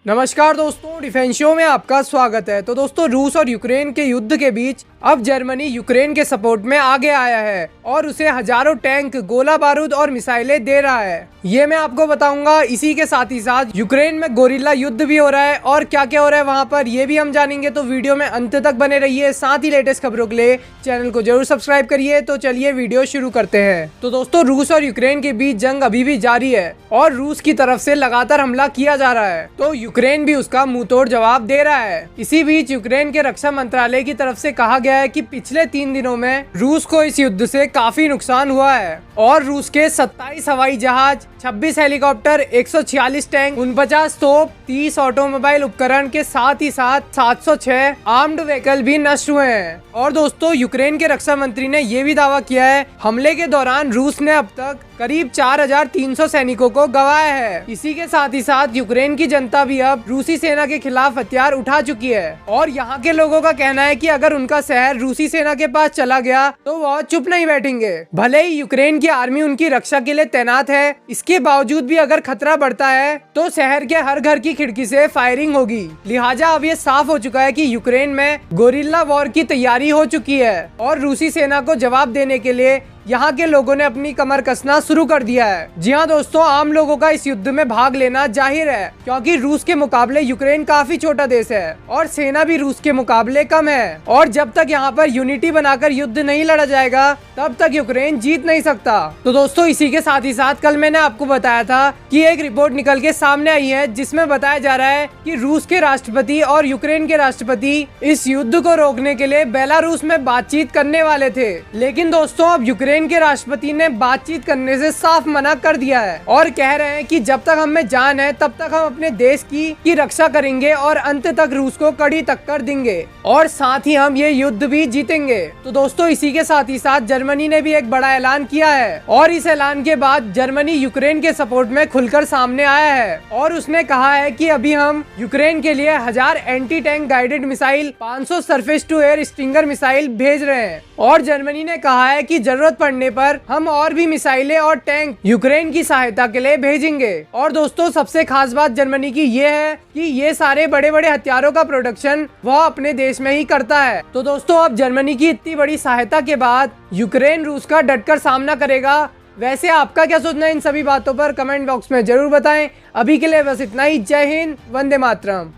नमस्कार दोस्तों, defence show में आपका स्वागत है। तो दोस्तों, रूस और यूक्रेन के युद्ध के बीच अब जर्मनी यूक्रेन के सपोर्ट में आगे आया है और उसे हजारों टैंक, गोला बारूद और मिसाइलें दे रहा है। ये मैं आपको बताऊंगा। इसी के साथ ही साथ यूक्रेन में गोरिल्ला युद्ध भी हो रहा है और क्या क्या हो रहा है वहां पर, ये भी हम जानेंगे। तो वीडियो में अंत तक बने रहिए। साथ ही लेटेस्ट खबरों के लिए चैनल को जरूर सब्सक्राइब करिए। तो चलिए वीडियो शुरू करते हैं। तो दोस्तों, रूस और यूक्रेन के बीच जंग अभी भी जारी है और रूस की तरफ से लगातार हमला किया जा रहा है, तो यूक्रेन भी उसका मुंहतोड़ जवाब दे रहा है। इसी बीच यूक्रेन के रक्षा मंत्रालय की तरफ से कहा गया है कि पिछले 3 दिनों में रूस को इस युद्ध से काफी नुकसान हुआ है और रूस के 27 हवाई जहाज, 26 हेलीकॉप्टर, 146 टैंक, 49 तोप, 30 ऑटोमोबाइल उपकरण के साथ ही साथ 706 आर्म्ड व्हीकल भी नष्ट हुए हैं। और दोस्तों, यूक्रेन के रक्षा मंत्री ने यह भी दावा किया है हमले के दौरान रूस ने अब तक करीब 4300 सैनिकों को गंवाया है। इसी के साथ ही साथ यूक्रेन की जनता भी अब रूसी सेना के खिलाफ हथियार उठा चुकी है और यहाँ के लोगों का कहना है कि अगर उनका शहर रूसी सेना के पास चला गया तो वह चुप नहीं बैठेंगे। भले ही यूक्रेन की आर्मी उनकी रक्षा के लिए तैनात है, इसके बावजूद भी अगर खतरा बढ़ता है तो शहर के हर घर की खिड़की से फायरिंग होगी। लिहाजा अब ये साफ हो चुका है कि यूक्रेन में गोरिल्ला वॉर की तैयारी हो चुकी है और रूसी सेना को जवाब देने के लिए यहाँ के लोगों ने अपनी कमर कसना शुरू कर दिया है। जी हाँ दोस्तों, आम लोगों का इस युद्ध में भाग लेना जाहिर है क्योंकि रूस के मुकाबले यूक्रेन काफी छोटा देश है और सेना भी रूस के मुकाबले कम है और जब तक यहाँ पर यूनिटी बनाकर युद्ध नहीं लड़ा जाएगा तब तक यूक्रेन जीत नहीं सकता। तो दोस्तों, इसी के साथ ही साथ कल मैंने आपको बताया था कि एक रिपोर्ट निकल के सामने आई है जिसमें बताया जा रहा है कि रूस के राष्ट्रपति और यूक्रेन के राष्ट्रपति इस युद्ध को रोकने के लिए बेलारूस में बातचीत करने वाले थे, लेकिन दोस्तों अब यूक्रेन के राष्ट्रपति ने बातचीत करने से साफ मना कर दिया है और कह रहे हैं कि जब तक हमें जान है तब तक हम अपने देश की रक्षा करेंगे और अंत तक रूस को कड़ी टक्कर देंगे और साथ ही हम ये युद्ध भी जीतेंगे। तो दोस्तों, इसी के साथ ही साथ जर्मनी ने भी एक बड़ा ऐलान किया है और इस ऐलान के बाद जर्मनी यूक्रेन के सपोर्ट में खुलकर सामने आया है और उसने कहा है कि अभी हम यूक्रेन के लिए 1000 anti tank guided missile, 500 surface to air stinger missile भेज रहे हैं और जर्मनी ने कहा है कि जरूरत पड़ने पर हम और भी मिसाइलें और टैंक यूक्रेन की सहायता के लिए भेजेंगे। और दोस्तों, सबसे खास बात जर्मनी की ये है कि ये सारे बड़े बड़े हथियारों का प्रोडक्शन वह अपने देश में ही करता है। तो दोस्तों, अब जर्मनी की इतनी बड़ी सहायता के बाद यूक्रेन रूस का डटकर सामना करेगा। वैसे आपका क्या सोचना है इन सभी बातों पर कमेंट बॉक्स में जरूर बताएं। अभी के लिए बस इतना ही। जय हिंद, वंदे मातरम।